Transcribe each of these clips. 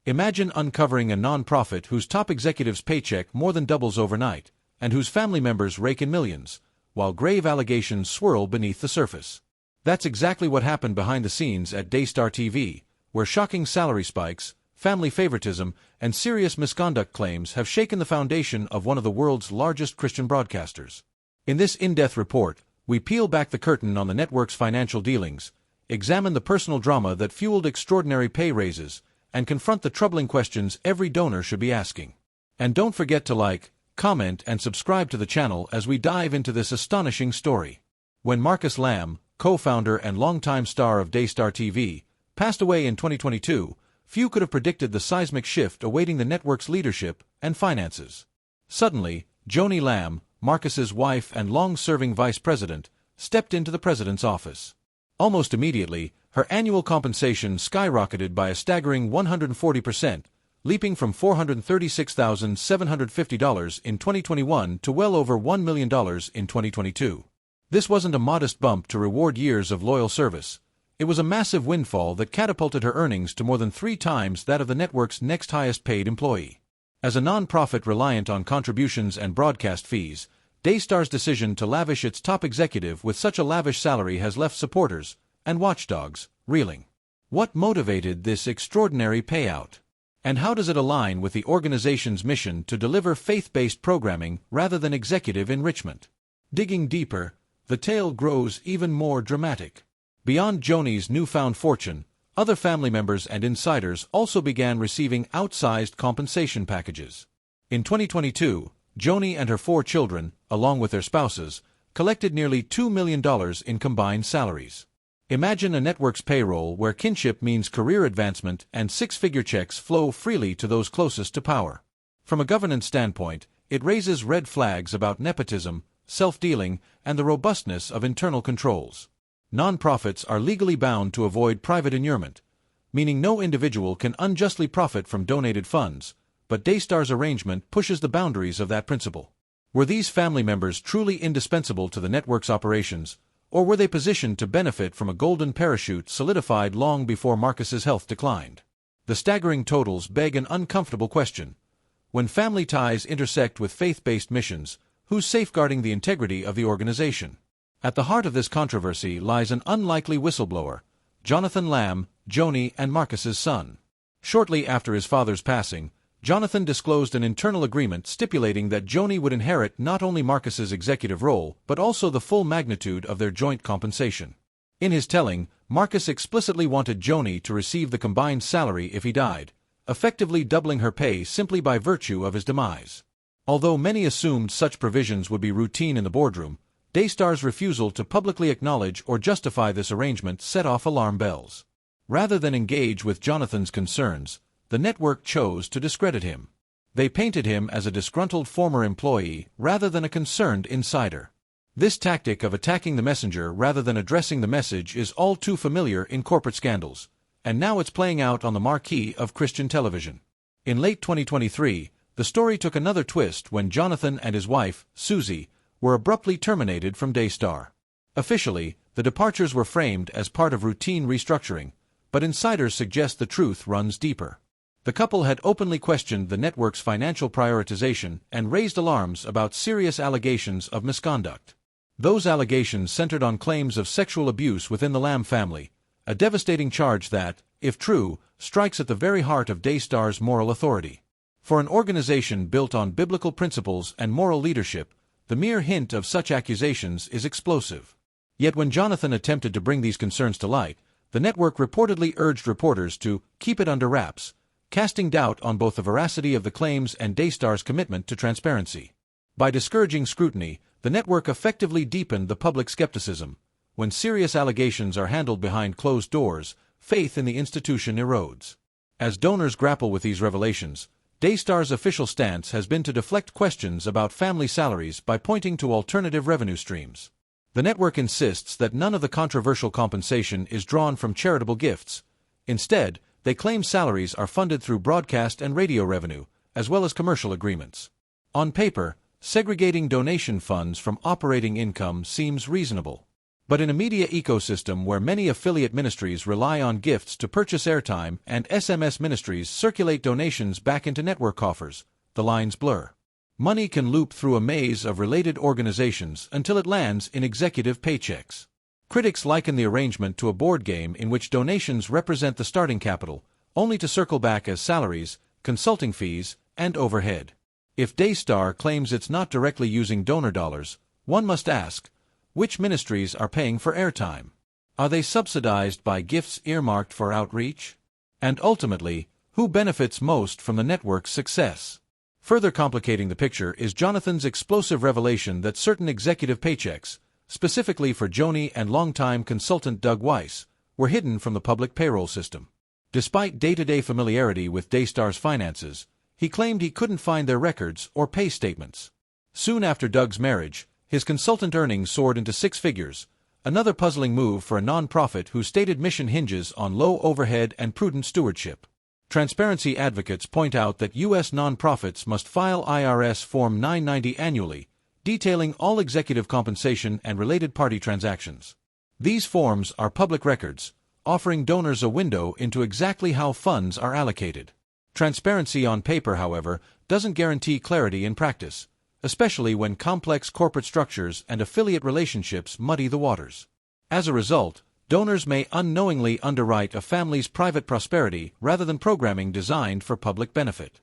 Imagine uncovering a non-profit whose top executive's paycheck more than doubles overnight, and whose family members rake in millions, while grave allegations swirl beneath the surface. That's exactly what happened behind the scenes at Daystar TV, where shocking salary spikes, family favoritism, and serious misconduct claims have shaken the foundation of one of the world's largest Christian broadcasters. In this in-depth report, we peel back the curtain on the network's financial dealings, examine the personal drama that fueled extraordinary pay raises, and confront the troubling questions every donor should be asking. And don't forget to like, comment, and subscribe to the channel as we dive into this astonishing story. When Joanie Lamb, co-founder and longtime star of Daystar TV, passed away in 2022, few could have predicted the seismic shift awaiting the network's leadership and finances. Suddenly, Joanie Lamb, Marcus's wife and long-serving vice president, stepped into the president's office. Almost immediately, her annual compensation skyrocketed by a staggering 140%, leaping from $436,750 in 2021 to well over $1 million in 2022. This wasn't a modest bump to reward years of loyal service. It was a massive windfall that catapulted her earnings to more than 3 times that of the network's next highest-paid employee. As a non-profit reliant on contributions and broadcast fees, Daystar's decision to lavish its top executive with such a lavish salary has left supporters and watchdogs reeling. What motivated this extraordinary payout? And how does it align with the organization's mission to deliver faith-based programming rather than executive enrichment? Digging deeper, the tale grows even more dramatic. Beyond Joanie's newfound fortune, other family members and insiders also began receiving outsized compensation packages. In 2022, Joanie and her 4 children, along with their spouses, collected nearly $2 million in combined salaries. Imagine a network's payroll where kinship means career advancement and 6-figure checks flow freely to those closest to power. From a governance standpoint, it raises red flags about nepotism, self-dealing, and the robustness of internal controls. Nonprofits are legally bound to avoid private inurement, meaning no individual can unjustly profit from donated funds, but Daystar's arrangement pushes the boundaries of that principle. Were these family members truly indispensable to the network's operations, or were they positioned to benefit from a golden parachute solidified long before Marcus's health declined? The staggering totals beg an uncomfortable question. When family ties intersect with faith-based missions, who's safeguarding the integrity of the organization? At the heart of this controversy lies an unlikely whistleblower, Joanie Lamb, Joanie and Marcus's son. Shortly after his father's passing, Joanie disclosed an internal agreement stipulating that Joanie would inherit not only Marcus's executive role but also the full magnitude of their joint compensation. In his telling, Marcus explicitly wanted Joanie to receive the combined salary if he died, effectively doubling her pay simply by virtue of his demise. Although many assumed such provisions would be routine in the boardroom, Daystar's refusal to publicly acknowledge or justify this arrangement set off alarm bells. Rather than engage with Jonathon's concerns, the network chose to discredit him. They painted him as a disgruntled former employee rather than a concerned insider. This tactic of attacking the messenger rather than addressing the message is all too familiar in corporate scandals, and now it's playing out on the marquee of Christian television. In late 2023, the story took another twist when Joanie and his wife, Susie, were abruptly terminated from Daystar. Officially, the departures were framed as part of routine restructuring, but insiders suggest the truth runs deeper. The couple had openly questioned the network's financial prioritization and raised alarms about serious allegations of misconduct. Those allegations centered on claims of sexual abuse within the Lamb family, a devastating charge that, if true, strikes at the very heart of Daystar's moral authority. For an organization built on biblical principles and moral leadership, the mere hint of such accusations is explosive. Yet when Joanie attempted to bring these concerns to light, the network reportedly urged reporters to keep it under wraps, casting doubt on both the veracity of the claims and Daystar's commitment to transparency. By discouraging scrutiny, the network effectively deepened the public skepticism. When serious allegations are handled behind closed doors, faith in the institution erodes. As donors grapple with these revelations, Daystar's official stance has been to deflect questions about family salaries by pointing to alternative revenue streams. The network insists that none of the controversial compensation is drawn from charitable gifts. Instead, they claim salaries are funded through broadcast and radio revenue, as well as commercial agreements. On paper, segregating donation funds from operating income seems reasonable. But in a media ecosystem where many affiliate ministries rely on gifts to purchase airtime and SMS ministries circulate donations back into network coffers, the lines blur. Money can loop through a maze of related organizations until it lands in executive paychecks. Critics liken the arrangement to a board game in which donations represent the starting capital, only to circle back as salaries, consulting fees, and overhead. If Daystar claims it's not directly using donor dollars, one must ask, which ministries are paying for airtime? Are they subsidized by gifts earmarked for outreach? And ultimately, who benefits most from the network's success? Further complicating the picture is Jonathan's explosive revelation that certain executive paychecks, specifically for Joanie and longtime consultant Doug Weiss, were hidden from the public payroll system. Despite day-to-day familiarity with Daystar's finances, he claimed he couldn't find their records or pay statements. Soon after Doug's marriage, his consultant earnings soared into six figures, another puzzling move for a non-profit whose stated mission hinges on low overhead and prudent stewardship. Transparency advocates point out that U.S. non-profits must file IRS Form 990 annually, detailing all executive compensation and related party transactions. These forms are public records, offering donors a window into exactly how funds are allocated. Transparency on paper, however, doesn't guarantee clarity in practice, especially when complex corporate structures and affiliate relationships muddy the waters. As a result, donors may unknowingly underwrite a family's private prosperity rather than programming designed for public benefit.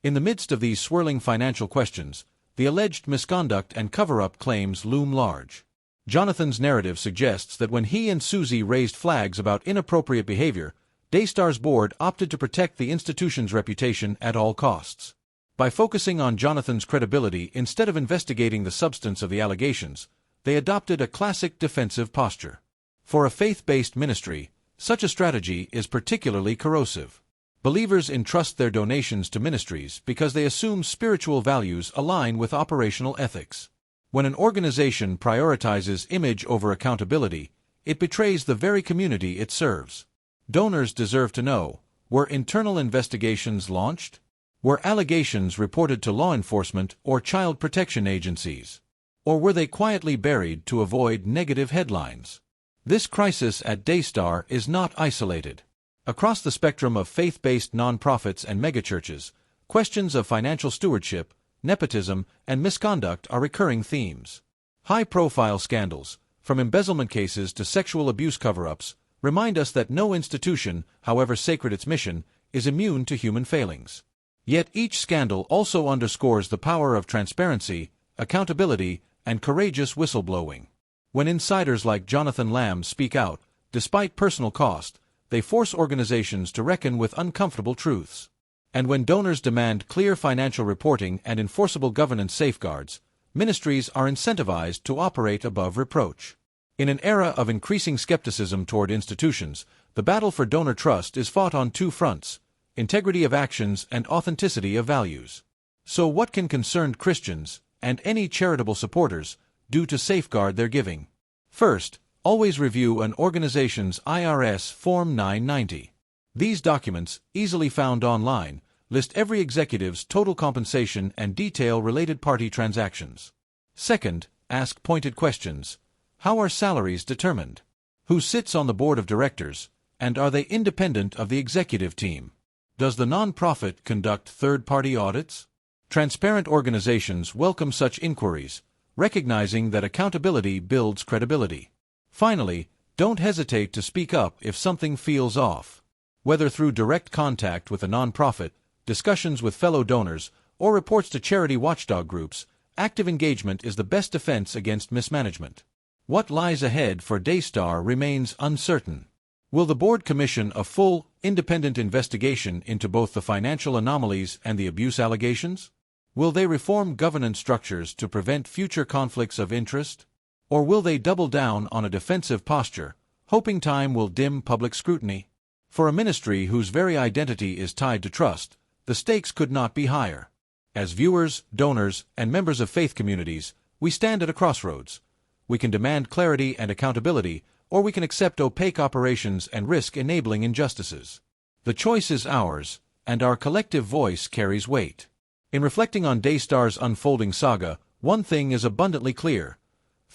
In the midst of these swirling financial questions, the alleged misconduct and cover-up claims loom large. Jonathan's narrative suggests that when he and Susie raised flags about inappropriate behavior, Daystar's board opted to protect the institution's reputation at all costs. By focusing on Jonathan's credibility instead of investigating the substance of the allegations, they adopted a classic defensive posture. For a faith-based ministry, such a strategy is particularly corrosive. Believers entrust their donations to ministries because they assume spiritual values align with operational ethics. When an organization prioritizes image over accountability, it betrays the very community it serves. Donors deserve to know, were internal investigations launched? Were allegations reported to law enforcement or child protection agencies? Or were they quietly buried to avoid negative headlines? This crisis at Daystar is not isolated. Across the spectrum of faith-based nonprofits and megachurches, questions of financial stewardship, nepotism, and misconduct are recurring themes. High-profile scandals, from embezzlement cases to sexual abuse cover-ups, remind us that no institution, however sacred its mission, is immune to human failings. Yet each scandal also underscores the power of transparency, accountability, and courageous whistleblowing. When insiders like Joanie Lamb speak out, despite personal cost, they force organizations to reckon with uncomfortable truths. And when donors demand clear financial reporting and enforceable governance safeguards, ministries are incentivized to operate above reproach. In an era of increasing skepticism toward institutions, the battle for donor trust is fought on two fronts: integrity of actions and authenticity of values. So what can concerned Christians, and any charitable supporters, do to safeguard their giving? First, always review an organization's IRS Form 990. These documents, easily found online, list every executive's total compensation and detail related party transactions. Second, ask pointed questions. How are salaries determined? Who sits on the board of directors, and are they independent of the executive team? Does the nonprofit conduct third-party audits? Transparent organizations welcome such inquiries, recognizing that accountability builds credibility. Finally, don't hesitate to speak up if something feels off. Whether through direct contact with a nonprofit, discussions with fellow donors, or reports to charity watchdog groups, active engagement is the best defense against mismanagement. What lies ahead for Daystar remains uncertain. Will the board commission a full, independent investigation into both the financial anomalies and the abuse allegations? Will they reform governance structures to prevent future conflicts of interest? Or will they double down on a defensive posture, hoping time will dim public scrutiny? For a ministry whose very identity is tied to trust, the stakes could not be higher. As viewers, donors, and members of faith communities, we stand at a crossroads. We can demand clarity and accountability, or we can accept opaque operations and risk enabling injustices. The choice is ours, and our collective voice carries weight. In reflecting on Daystar's unfolding saga, one thing is abundantly clear: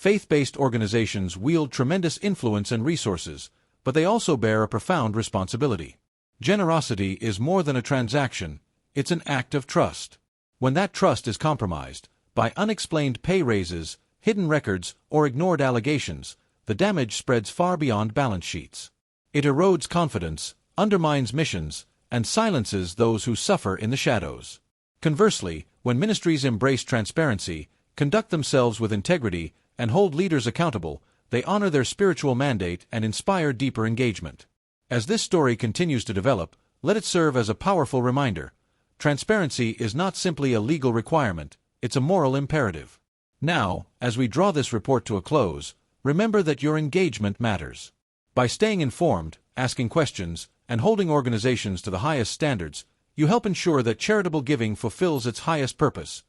Faith-based organizations wield tremendous influence and resources, but they also bear a profound responsibility. Generosity is more than a transaction, it's an act of trust. When that trust is compromised, by unexplained pay raises, hidden records, or ignored allegations, the damage spreads far beyond balance sheets. It erodes confidence, undermines missions, and silences those who suffer in the shadows. Conversely, when ministries embrace transparency, conduct themselves with integrity, and hold leaders accountable, they honor their spiritual mandate and inspire deeper engagement. As this story continues to develop, let it serve as a powerful reminder. Transparency is not simply a legal requirement, it's a moral imperative. Now, as we draw this report to a close, remember that your engagement matters. By staying informed, asking questions, and holding organizations to the highest standards, you help ensure that charitable giving fulfills its highest purpose,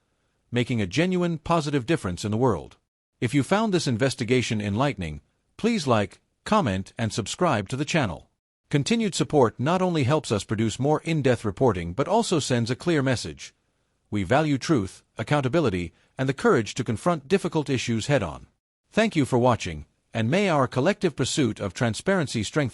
making a genuine, positive difference in the world. If you found this investigation enlightening, please like, comment, and subscribe to the channel. Continued support not only helps us produce more in-depth reporting but also sends a clear message. We value truth, accountability, and the courage to confront difficult issues head-on. Thank you for watching, and may our collective pursuit of transparency strengthen